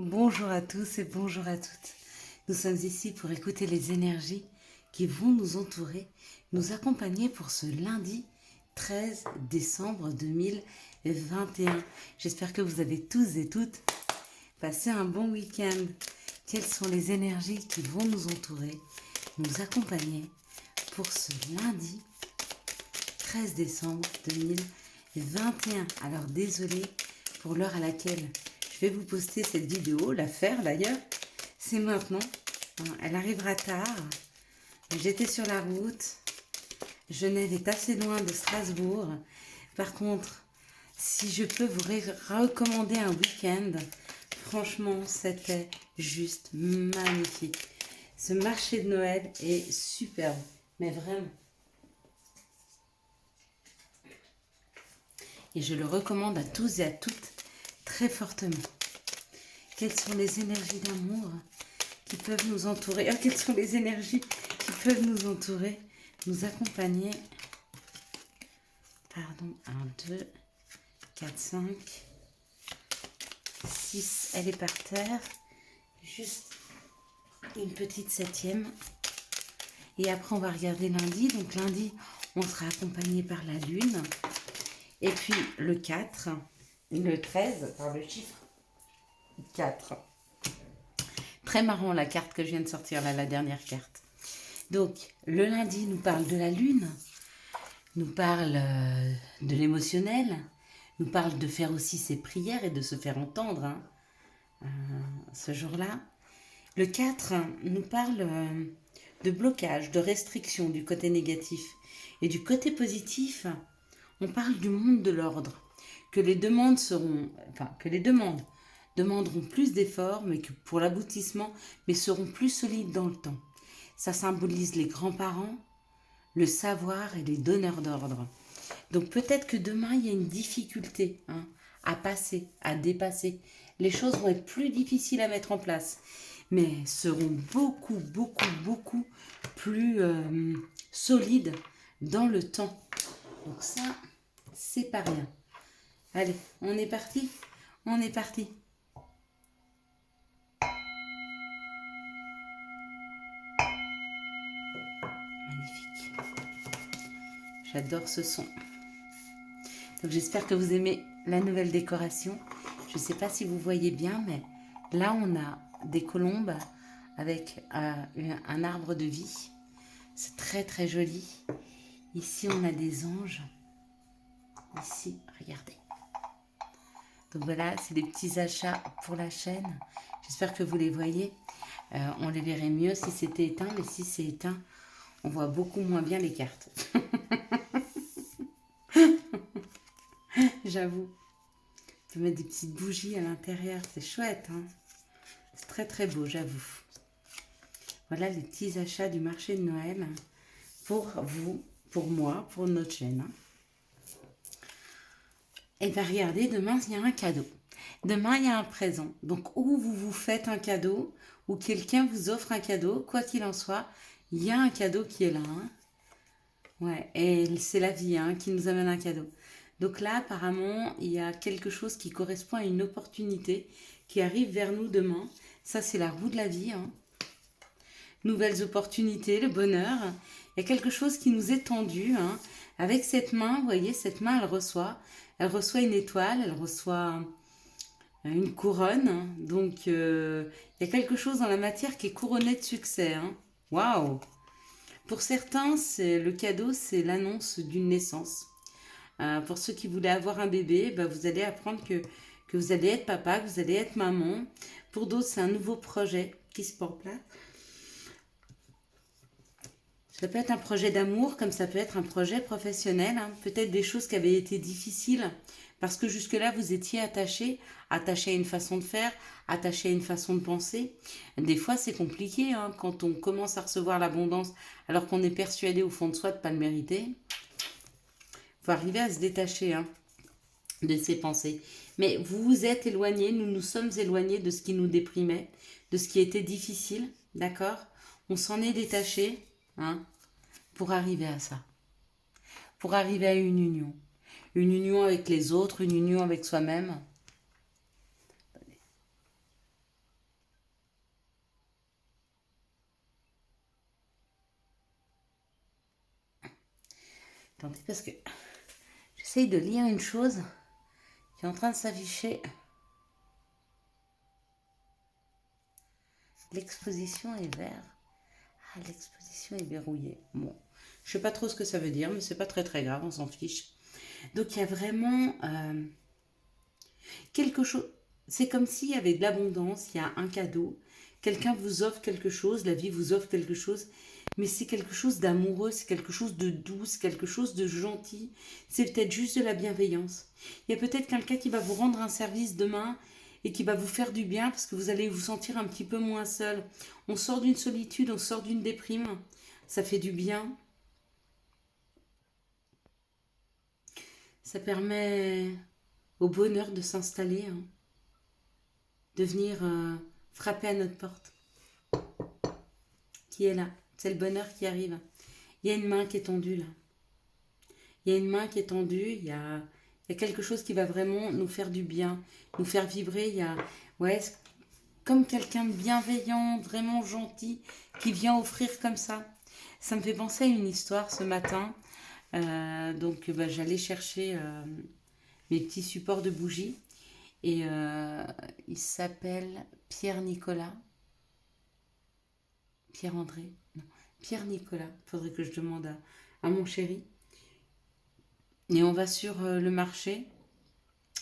Bonjour à tous et bonjour à toutes. Nous sommes ici pour écouter les énergies qui vont nous entourer, nous accompagner pour ce lundi 13 décembre 2021. J'espère que vous avez tous et toutes passé un bon week-end. Quelles sont les énergies qui vont nous entourer, nous accompagner pour ce lundi 13 décembre 2021. Alors désolé pour l'heure à laquelle je vais vous poster cette vidéo, la faire d'ailleurs, c'est maintenant. Elle arrivera tard. J'étais sur la route. Genève est assez loin de Strasbourg. Par contre, si je peux vous recommander un week-end, franchement, c'était juste magnifique. Ce marché de Noël est superbe, mais vraiment. Et je le recommande à tous et à toutes très fortement. Quelles sont les énergies d'amour qui peuvent nous entourer? Quelles sont les énergies qui peuvent nous entourer, nous accompagner? Pardon, 1, 2, 4, 5, 6, elle est par terre. Juste une petite 7e. Et après, on va regarder lundi. Donc lundi, on sera accompagné par la lune. Et puis le 4, le 13, par le chiffre 4. Très marrant la carte que je viens de sortir là, la dernière carte. Donc le lundi nous parle de la lune, nous parle de l'émotionnel, nous parle de faire aussi ses prières et de se faire entendre ce jour-là. Le 4 nous parle de blocage, de restriction du côté négatif. Et du côté positif, on parle du monde de l'ordre. Que les demandes demanderont plus d'efforts, mais que pour l'aboutissement, mais seront plus solides dans le temps. Ça symbolise les grands-parents, le savoir et les donneurs d'ordre. Donc peut-être que demain, il y a une difficulté à passer, à dépasser. Les choses vont être plus difficiles à mettre en place, mais seront beaucoup plus solides dans le temps. Donc ça, c'est pas rien. Allez, on est parti? On est parti. Magnifique. J'adore ce son. Donc j'espère que vous aimez la nouvelle décoration. Je ne sais pas si vous voyez bien, mais là on a des colombes avec un arbre de vie. C'est très joli. Ici on a des anges. Ici, regardez. Donc voilà, c'est des petits achats pour la chaîne. J'espère que vous les voyez. On les verrait mieux si c'était éteint, mais si c'est éteint, on voit beaucoup moins bien les cartes. J'avoue. On peut mettre des petites bougies à l'intérieur, c'est chouette. C'est très beau, j'avoue. Voilà les petits achats du marché de Noël pour vous, pour moi, pour notre chaîne. Et bien regardez, demain il y a un cadeau. Demain il y a un présent. Donc ou vous vous faites un cadeau, ou quelqu'un vous offre un cadeau, quoi qu'il en soit, il y a un cadeau qui est là. Ouais, et c'est la vie qui nous amène un cadeau. Donc là, apparemment, il y a quelque chose qui correspond à une opportunité qui arrive vers nous demain. Ça, c'est la roue de la vie. Nouvelles opportunités, le bonheur. Il y a quelque chose qui nous est tendu. Avec cette main, vous voyez, cette main, elle reçoit une étoile, elle reçoit une couronne. Donc, il y a quelque chose dans la matière qui est couronné de succès. Waouh! Pour certains, le cadeau, c'est l'annonce d'une naissance. Pour ceux qui voulaient avoir un bébé, vous allez apprendre que vous allez être papa, que vous allez être maman. Pour d'autres, c'est un nouveau projet qui se porte là. Ça peut être un projet d'amour, comme ça peut être un projet professionnel. Peut-être des choses qui avaient été difficiles, parce que jusque-là, vous étiez attaché à une façon de faire, attaché à une façon de penser. Des fois, c'est compliqué quand on commence à recevoir l'abondance, alors qu'on est persuadé au fond de soi de ne pas le mériter. Il faut arriver à se détacher de ses pensées. Mais vous vous êtes éloigné, nous nous sommes éloignés de ce qui nous déprimait, de ce qui était difficile, d'accord? On s'en est détaché pour arriver à ça. Pour arriver à une union. Une union avec les autres, une union avec soi-même. Attendez, parce que j'essaye de lire une chose qui est en train de s'afficher. L'exposition est vert. Ah, l'exposition est verrouillée. Bon, je sais pas trop ce que ça veut dire, mais c'est pas très très grave, on s'en fiche. Donc il y a vraiment quelque chose. C'est comme s'il y avait de l'abondance, il y a un cadeau. Quelqu'un vous offre quelque chose, la vie vous offre quelque chose, mais c'est quelque chose d'amoureux, c'est quelque chose de doux, c'est quelque chose de gentil. C'est peut-être juste de la bienveillance. Il y a peut-être quelqu'un qui va vous rendre un service demain et qui va vous faire du bien parce que vous allez vous sentir un petit peu moins seul. On sort d'une solitude, on sort d'une déprime. Ça fait du bien. Ça permet au bonheur de s'installer, hein, de venir frapper à notre porte. Qui est là? C'est le bonheur qui arrive. Il y a une main qui est tendue là. Il y a une main qui est tendue, il y a quelque chose qui va vraiment nous faire du bien, nous faire vibrer. Il y a, ouais, comme quelqu'un de bienveillant, vraiment gentil, qui vient offrir comme ça. Ça me fait penser à une histoire ce matin. Donc j'allais chercher mes petits supports de bougies. Et il s'appelle Pierre-Nicolas. Pierre-André. Non, Pierre-Nicolas. Il faudrait que je demande à mon chéri. Et on va sur le marché.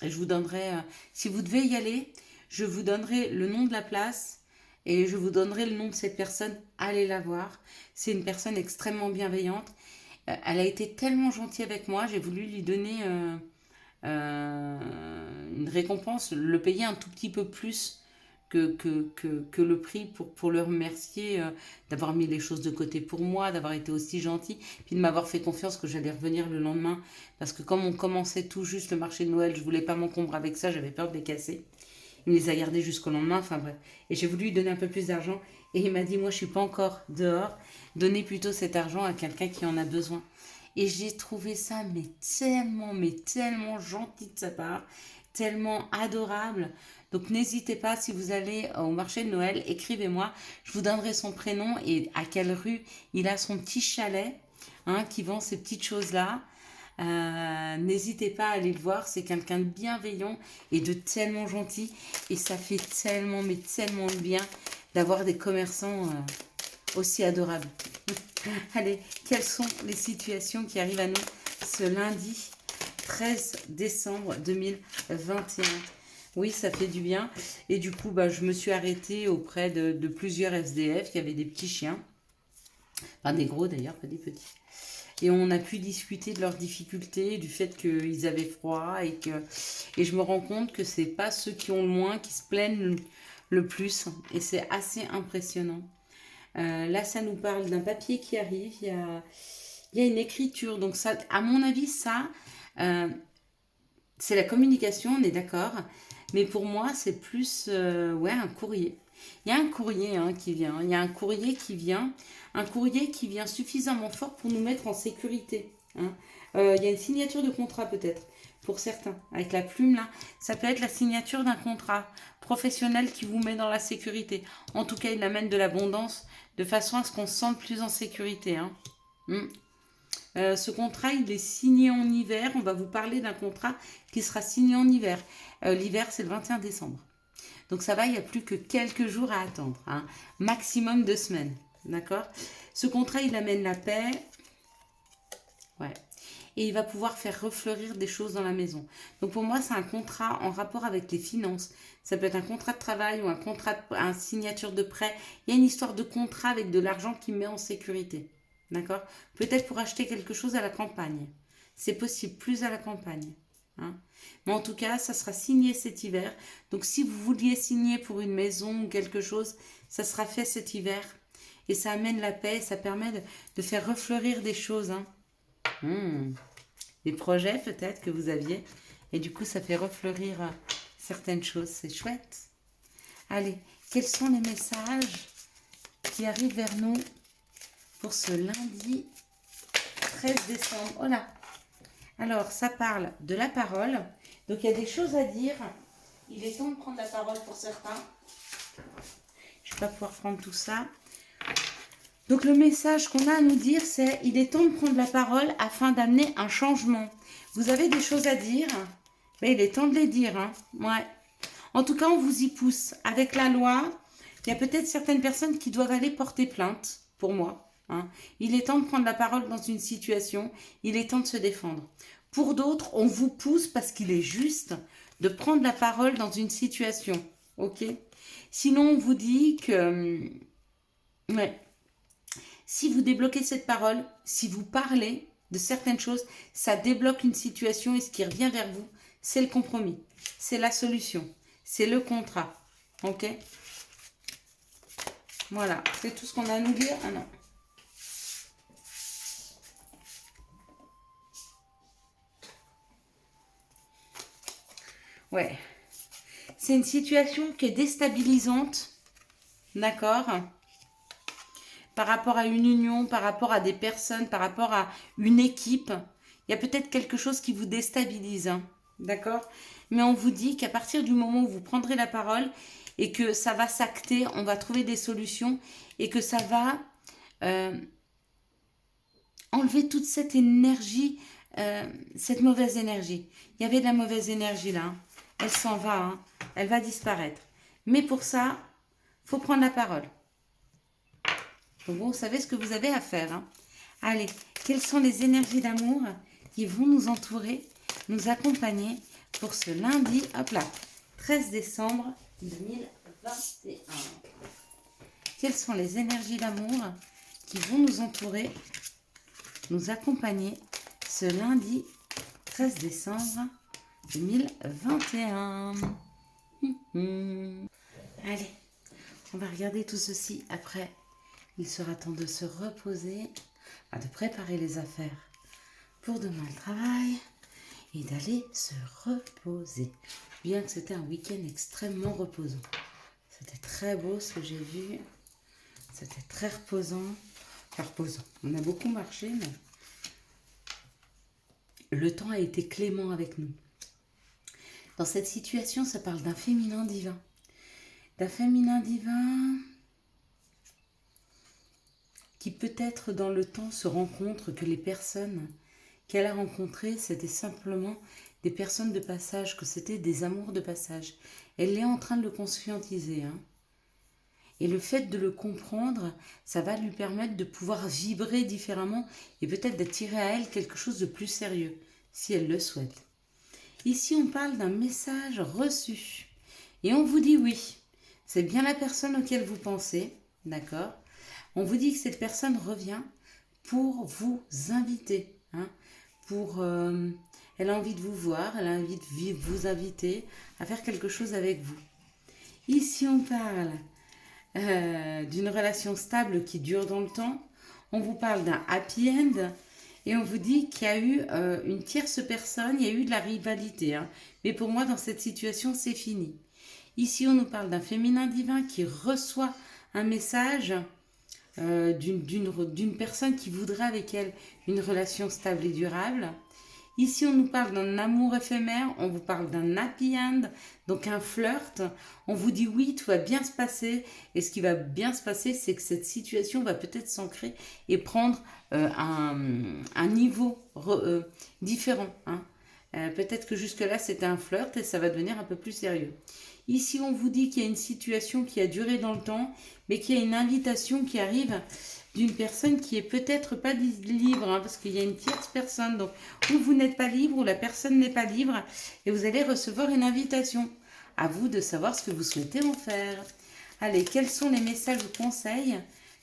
Et je vous donnerai, si vous devez y aller, je vous donnerai le nom de la place et je vous donnerai le nom de cette personne. Allez la voir. C'est une personne extrêmement bienveillante. Elle a été tellement gentille avec moi. J'ai voulu lui donner une récompense, le payer un tout petit peu plus que le prix pour le remercier d'avoir mis les choses de côté pour moi, d'avoir été aussi gentil, puis de m'avoir fait confiance que j'allais revenir le lendemain. Parce que comme on commençait tout juste le marché de Noël, je voulais pas m'encombrer avec ça, j'avais peur de les casser. Il me les a gardés jusqu'au lendemain, enfin bref. Et j'ai voulu lui donner un peu plus d'argent. Et il m'a dit, moi je suis pas encore dehors, donnez plutôt cet argent à quelqu'un qui en a besoin. Et j'ai trouvé ça mais tellement gentil de sa part, tellement adorable. Donc n'hésitez pas, si vous allez au marché de Noël, écrivez-moi, je vous donnerai son prénom et à quelle rue il a son petit chalet, hein, qui vend ces petites choses-là. N'hésitez pas à aller le voir, c'est quelqu'un de bienveillant et de tellement gentil. Et ça fait tellement, mais tellement de bien d'avoir des commerçants aussi adorables. Allez, quelles sont les situations qui arrivent à nous ce lundi 13 décembre 2021? Oui, ça fait du bien. Et du coup, je me suis arrêtée auprès de plusieurs SDF qui avaient des petits chiens. Enfin, des gros d'ailleurs, pas des petits. Et on a pu discuter de leurs difficultés, du fait qu'ils avaient froid. Et je me rends compte que c'est pas ceux qui ont le moins qui se plaignent le plus. Et c'est assez impressionnant. Là, ça nous parle d'un papier qui arrive. Il y a une écriture. Donc, ça, à mon avis, ça, c'est la communication, on est d'accord. Mais pour moi, c'est plus un courrier. Il y a un courrier qui vient. Il y a un courrier qui vient. Un courrier qui vient suffisamment fort pour nous mettre en sécurité. Il y a une signature de contrat peut-être. Pour certains, avec la plume là, ça peut être la signature d'un contrat professionnel qui vous met dans la sécurité. En tout cas, il amène de l'abondance de façon à ce qu'on se sente plus en sécurité. Ce contrat, il est signé en hiver. On va vous parler d'un contrat qui sera signé en hiver. L'hiver, c'est le 21 décembre. Donc ça va, il n'y a plus que quelques jours à attendre. Maximum 2 semaines. D'accord? Ce contrat, il amène la paix. Ouais. Et il va pouvoir faire refleurir des choses dans la maison. Donc pour moi, c'est un contrat en rapport avec les finances. Ça peut être un contrat de travail ou un contrat, un signature de prêt. Il y a une histoire de contrat avec de l'argent qui met en sécurité. D'accord? Peut-être pour acheter quelque chose à la campagne. C'est possible, plus à la campagne. Mais en tout cas, ça sera signé cet hiver. Donc si vous vouliez signer pour une maison ou quelque chose, ça sera fait cet hiver. Et ça amène la paix, ça permet de faire refleurir des choses. Des projets peut-être que vous aviez. Et du coup, ça fait refleurir certaines choses. C'est chouette. Allez, quels sont les messages qui arrivent vers nous pour ce lundi 13 décembre? Oh là! Alors, ça parle de la parole. Donc, il y a des choses à dire. Il est temps de prendre la parole pour certains. Je ne vais pas pouvoir prendre tout ça. Donc le message qu'on a à nous dire, c'est il est temps de prendre la parole afin d'amener un changement. Vous avez des choses à dire, mais il est temps de les dire. Hein. Ouais. En tout cas, on vous y pousse. Avec la loi, il y a peut-être certaines personnes qui doivent aller porter plainte, pour moi. Hein. Il est temps de prendre la parole dans une situation, il est temps de se défendre. Pour d'autres, on vous pousse parce qu'il est juste de prendre la parole dans une situation. Ok? Sinon, on vous dit que... Ouais. Si vous débloquez cette parole, si vous parlez de certaines choses, ça débloque une situation et ce qui revient vers vous, c'est le compromis, c'est la solution, c'est le contrat. Ok? Voilà, c'est tout ce qu'on a à nous dire. Ah non. Ouais. C'est une situation qui est déstabilisante. D'accord? Par rapport à une union, par rapport à des personnes, par rapport à une équipe. Il y a peut-être quelque chose qui vous déstabilise. Hein. D'accord? Mais on vous dit qu'à partir du moment où vous prendrez la parole et que ça va s'acter, on va trouver des solutions et que ça va enlever toute cette énergie, cette mauvaise énergie. Il y avait de la mauvaise énergie là. Hein. Elle s'en va. Hein. Elle va disparaître. Mais pour ça, il faut prendre la parole. Donc vous savez ce que vous avez à faire. Hein. Allez, quelles sont les énergies d'amour qui vont nous entourer, nous accompagner pour ce lundi, hop là, 13 décembre 2021. Quelles sont les énergies d'amour qui vont nous entourer, nous accompagner ce lundi 13 décembre 2021. Allez, on va regarder tout ceci après. Il sera temps de se reposer, de préparer les affaires pour demain le travail et d'aller se reposer. Bien que c'était un week-end extrêmement reposant. C'était très beau ce que j'ai vu. C'était très reposant. Enfin, reposant. On a beaucoup marché, mais le temps a été clément avec nous. Dans cette situation, ça parle d'un féminin divin. D'un féminin divin qui peut-être dans le temps se rend compte que les personnes qu'elle a rencontrées, c'était simplement des personnes de passage, que c'était des amours de passage. Elle est en train de le conscientiser. Hein. Et le fait de le comprendre, ça va lui permettre de pouvoir vibrer différemment et peut-être d'attirer à elle quelque chose de plus sérieux, si elle le souhaite. Ici, on parle d'un message reçu. Et on vous dit oui, c'est bien la personne auquel vous pensez, d'accord ? On vous dit que cette personne revient pour vous inviter. Hein, elle a envie de vous voir, elle a envie de vous inviter à faire quelque chose avec vous. Ici, on parle d'une relation stable qui dure dans le temps. On vous parle d'un happy end et on vous dit qu'il y a eu une tierce personne, il y a eu de la rivalité. Hein, mais pour moi, dans cette situation, c'est fini. Ici, on nous parle d'un féminin divin qui reçoit un message d'une personne qui voudrait avec elle une relation stable et durable. Ici, on nous parle d'un amour éphémère, on vous parle d'un happy end, donc un flirt. On vous dit oui, tout va bien se passer. Et ce qui va bien se passer, c'est que cette situation va peut-être s'ancrer et prendre un niveau différent. Hein. Peut-être que jusque-là, c'était un flirt et ça va devenir un peu plus sérieux. Ici, on vous dit qu'il y a une situation qui a duré dans le temps, mais qu'il y a une invitation qui arrive d'une personne qui est peut-être pas libre, hein, parce qu'il y a une tierce personne. Donc, ou vous n'êtes pas libre, ou la personne n'est pas libre, et vous allez recevoir une invitation. À vous de savoir ce que vous souhaitez en faire. Allez, quels sont les messages ou conseils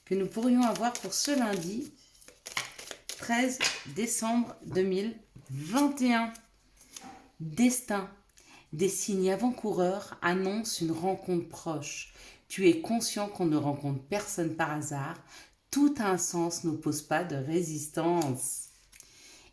que nous pourrions avoir pour ce lundi 13 décembre 2021 ? Destin. Des signes avant-coureurs annoncent une rencontre proche. Tu es conscient qu'on ne rencontre personne par hasard. Tout a un sens, n'oppose pas de résistance.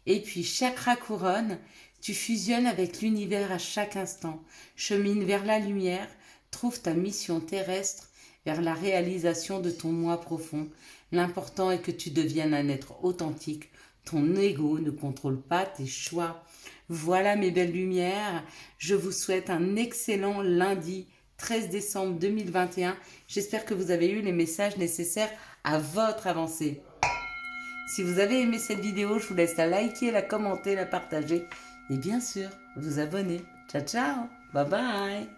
Et puis, chakra couronne, tu fusionnes avec l'univers à chaque instant. Chemine vers la lumière, trouve ta mission terrestre vers la réalisation de ton moi profond. L'important est que tu deviennes un être authentique. Ton ego ne contrôle pas tes choix. Voilà mes belles lumières, je vous souhaite un excellent lundi 13 décembre 2021. J'espère que vous avez eu les messages nécessaires à votre avancée. Si vous avez aimé cette vidéo, je vous laisse la liker, la commenter, la partager et bien sûr, vous abonner. Ciao, ciao, bye bye.